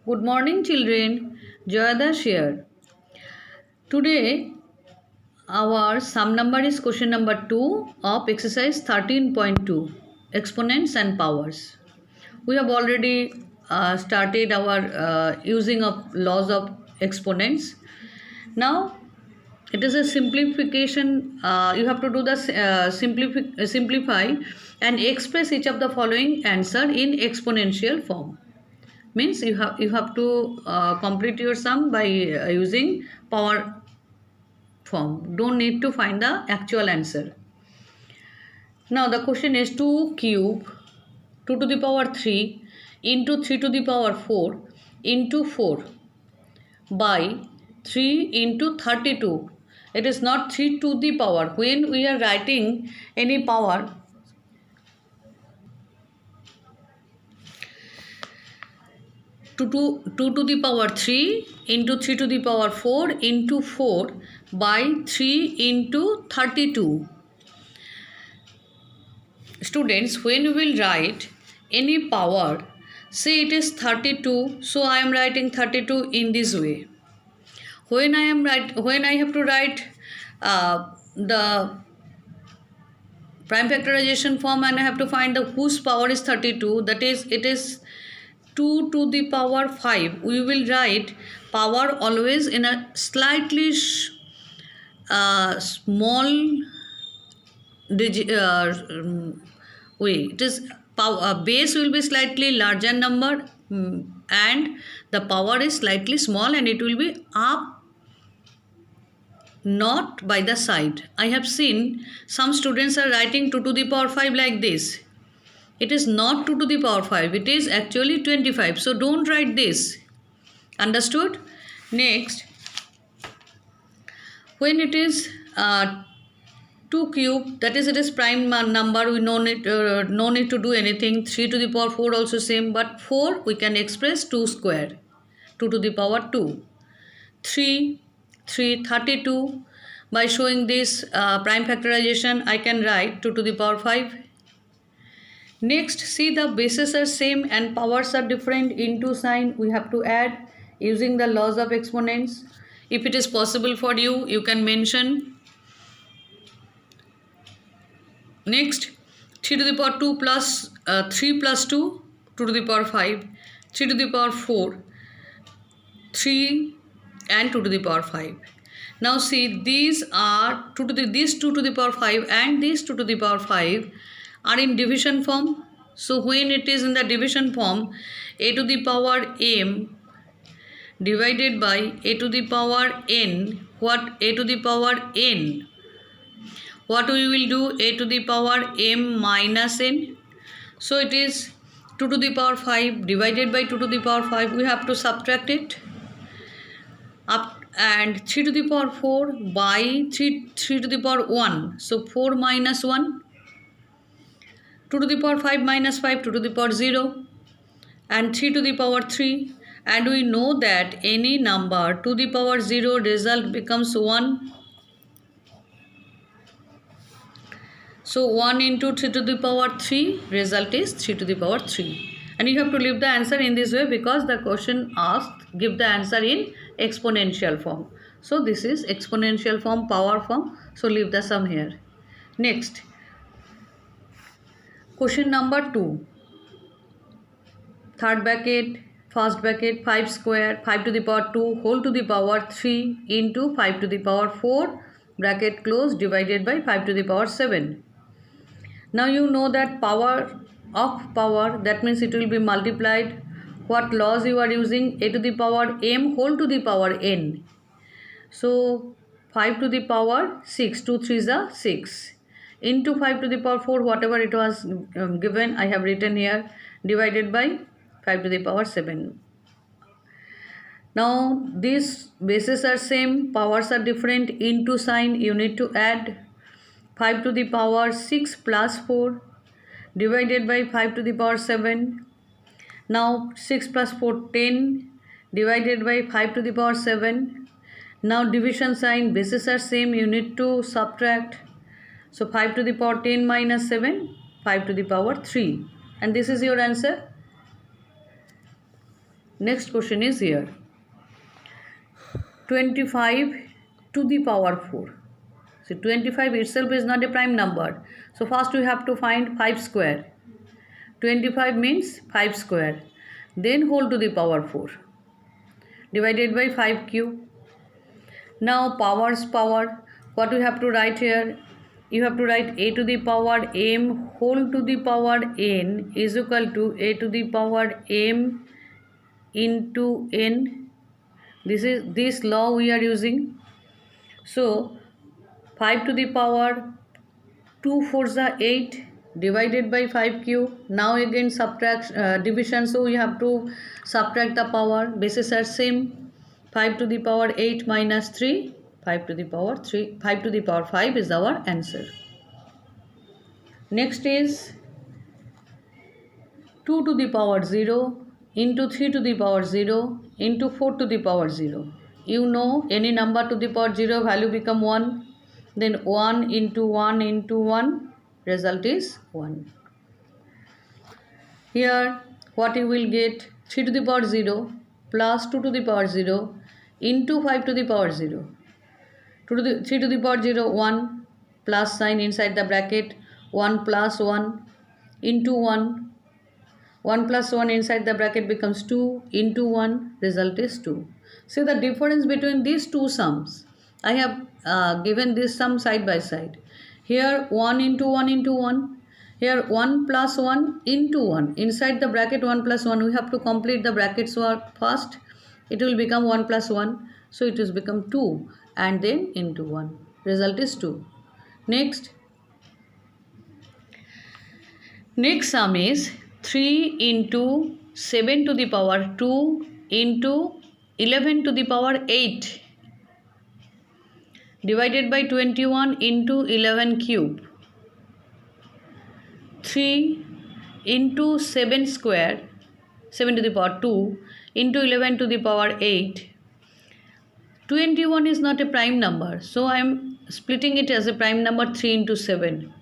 Good morning, children. Joyadash here. Today, our sum number is question number 2 of exercise 13.2 exponents and powers. We have already started our using of laws of exponents. Now, it is a simplification. You have to do the simplify and express each of the following answer in exponential form. Means you have to complete your sum by using power form. Don't need to find the actual answer. Now the question is 2 cube 2 to the power 3 into 3 to the power 4 into 4 by 3 into 32. It is not 3 to the power. When we are writing any power, 2 to the power 3 into 3 to the power 4 into 4 by 3 into 32. Students, when we will write any power, say it is 32, so I am writing 32 in this way. When I have to write the prime factorization form and I have to find the whose power is 32, that is, it is 2 to the power 5. We will write power always in a slightly small way. It is base will be slightly larger number and the power is slightly small and it will be up, not by the side. I have seen some students are writing 2 to the power 5 like this. It is not 2 to the power 5. It is actually 25. So don't write this. Understood? Next, when it is 2 cube, that is, it is prime number. We no need to do anything. 3 to the power 4 also same. But 4 we can express 2 square. 2 to the power 2. 32. By showing this prime factorization, I can write 2 to the power 5. Next, see the bases are same and powers are different. Into sign we have to add using the laws of exponents. If it is possible for you, you can mention. Next, 3 to the power 2 plus 3 plus 2, 2 to the power 5. 3 to the power 4, 3 and 2 to the power 5. Now see, these are these 2 to the power 5 and these 2 to the power 5 are in division form. So when it is in the division form, a to the power m divided by a to the power n. What? A to the power n. What we will do? A to the power m minus n. So it is 2 to the power 5 divided by 2 to the power 5. We have to subtract it. Up and 3 to the power 4 by 3 to the power 1. So 4 minus 1. 2 to the power 5 minus 5, 2 to the power 0 and 3 to the power 3, and we know that any number to the power 0 result becomes 1. So 1 into 3 to the power 3 result is 3 to the power 3, and you have to leave the answer in this way because the question asked give the answer in exponential form. So this is exponential form, power form, so leave the sum here. Next, question number 2, third bracket, first bracket, 5 square, 5 to the power 2 whole to the power 3 into 5 to the power 4 bracket close divided by 5 to the power 7. Now you know that power of power, that means it will be multiplied. What laws you are using? A to the power m whole to the power n. So 5 to the power 6, 2 3s are 6 into 5 to the power 4, whatever it was given, I have written here, divided by 5 to the power 7. Now these bases are same, powers are different. Into sign you need to add 5 to the power 6 plus 4 divided by 5 to the power 7. Now 6 plus 4, 10 divided by 5 to the power 7. Now division sign, bases are same, you need to subtract. So 5 to the power 10 minus 7, 5 to the power 3. And this is your answer. Next question is here. 25 to the power 4. So 25 itself is not a prime number. So first we have to find 5 square. 25 means 5 square. Then whole to the power 4. Divided by 5 cube. Now powers power. What we have to write here? You have to write a to the power m whole to the power n is equal to a to the power m into n. This law we are using. So 5 to the power 2 4s are 8 divided by 5 cube. Now again subtract division, so we have to subtract the power. Bases are same. 5 to the power 8 minus 3, 5 to the power 3, 5 to the power 5 is our answer. Next is 2 to the power 0 into 3 to the power 0 into 4 to the power 0. You know any number to the power 0 value become 1. Then 1 into 1 into 1, result is 1. Here what you will get, 3 to the power 0 plus 2 to the power 0 into 5 to the power 0. 3 to the power 0, 1 plus sign inside the bracket, 1 plus 1 into 1. 1 plus 1 inside the bracket becomes 2 into 1, result is 2. See the difference between these two sums. I have given this sum side by side. Here 1 into 1 into 1. Here 1 plus 1 into 1. Inside the bracket 1 plus 1. We have to complete the brackets first. It will become 1 plus 1. So it has become 2 and then into 1. Result is 2. Next sum is 3 into 7 to the power 2 into 11 to the power 8 divided by 21 into 11 cube. 3 into 7 square, 7 to the power 2 into 11 to the power 8. 21 is not a prime number, so I am splitting it as a prime number 3 into 7.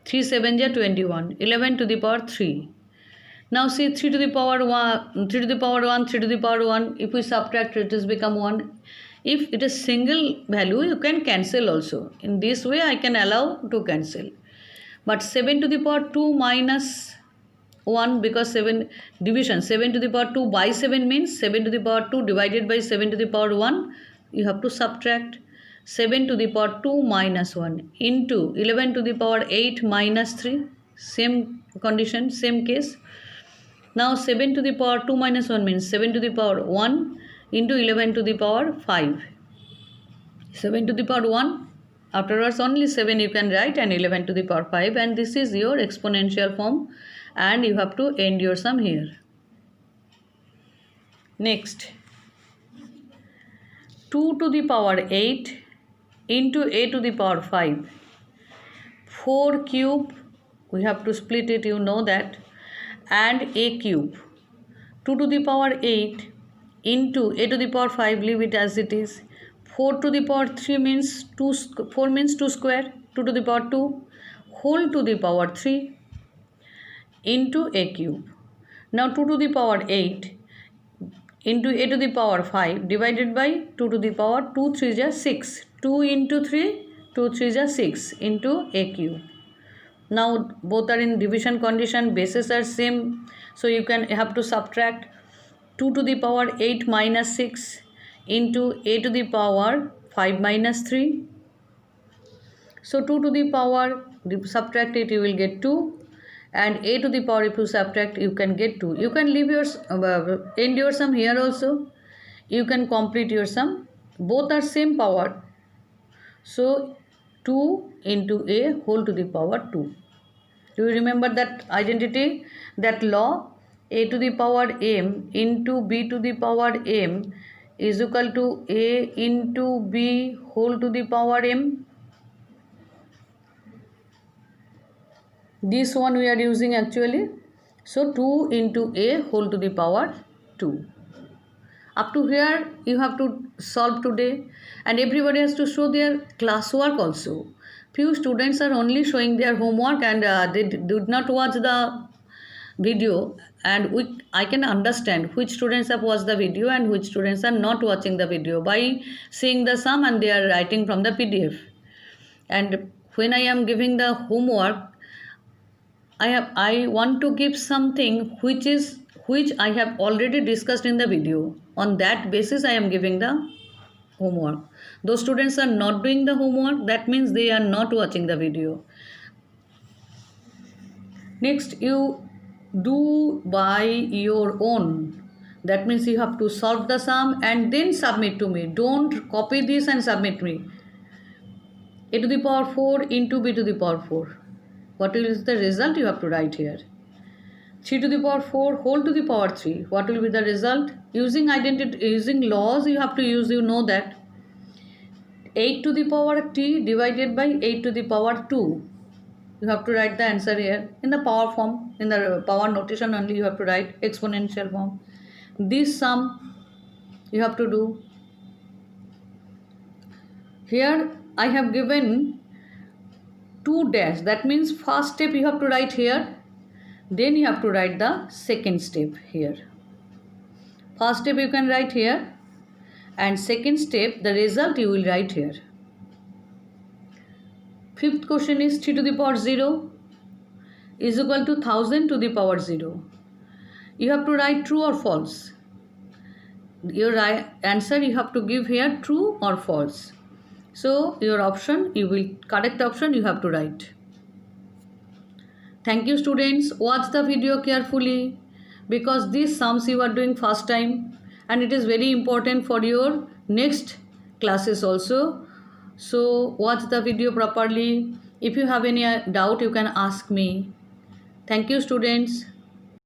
3 7 is 21, 11 to the power 3. Now see 3 to the power 1, 3 to the power 1, 3 to the power 1. If we subtract it has become 1. If it is single value, you can cancel also. In this way I can allow to cancel. But 7 to the power 2 minus 1, because 7 division, 7 to the power 2 by 7 means 7 to the power 2 divided by 7 to the power 1. You have to subtract 7 to the power 2 minus 1 into 11 to the power 8 minus 3. Same condition, same case. Now 7 to the power 2 minus 1 means 7 to the power 1 into 11 to the power 5. 7 to the power 1, afterwards only 7 you can write, and 11 to the power 5, and this is your exponential form, and you have to end your sum here. Next, 2 to the power 8 into a to the power 5. 4 cube, we have to split it, you know that, and a cube. 2 to the power 8 into a to the power 5, leave it as it is. 4 to the power 3 means 4 means 2 square, 2 to the power 2, whole to the power 3 into a cube. Now 2 to the power 8 into a to the power 5 divided by 2 to the power 2 3 is 6. 2 into 3, 2 3 is 6 into a cube. Now both are in division condition, bases are same, so you have to subtract 2 to the power 8 minus 6 into a to the power 5 minus 3. So 2 to the power, subtract it, you will get 2, and a to the power, if you subtract, you can get 2. You can leave your end your sum here also. You can complete your sum. Both are same power. So 2 into a whole to the power 2. Do you remember that identity, that law? A to the power m into b to the power m is equal to a into b whole to the power m. This one we are using actually. So 2 into a whole to the power 2. Up to here you have to solve today, and everybody has to show their classwork also. Few students are only showing their homework, and they did not watch the video, and I can understand which students have watched the video and which students are not watching the video by seeing the sum and they are writing from the PDF. And when I am giving the homework, I want to give something which I have already discussed in the video. On that basis I am giving the homework. Those students are not doing the homework, that means they are not watching the video. Next, you do by your own. That means you have to solve the sum and then submit to me. Don't copy this and submit me. A to the power 4 into b to the power 4. What is the result? You have to write here. 3 to the power 4 whole to the power 3. What will be the result? Using laws you have to use, you know that. 8 to the power t divided by 8 to the power 2. You have to write the answer here in the power form, in the power notation only you have to write exponential form. This sum you have to do. Here I have given 2 dash, that means first step you have to write here, then you have to write the second step here. First step you can write here and second step the result you will write here. Fifth question is 3 to the power 0 is equal to 1000 to the power 0. You have to write true or false. Your answer you have to give here true or false. So your option, correct option you have to write. Thank you students. Watch the video carefully because these sums you are doing first time and it is very important for your next classes also. So watch the video properly. If you have any doubt you can ask me. Thank you students.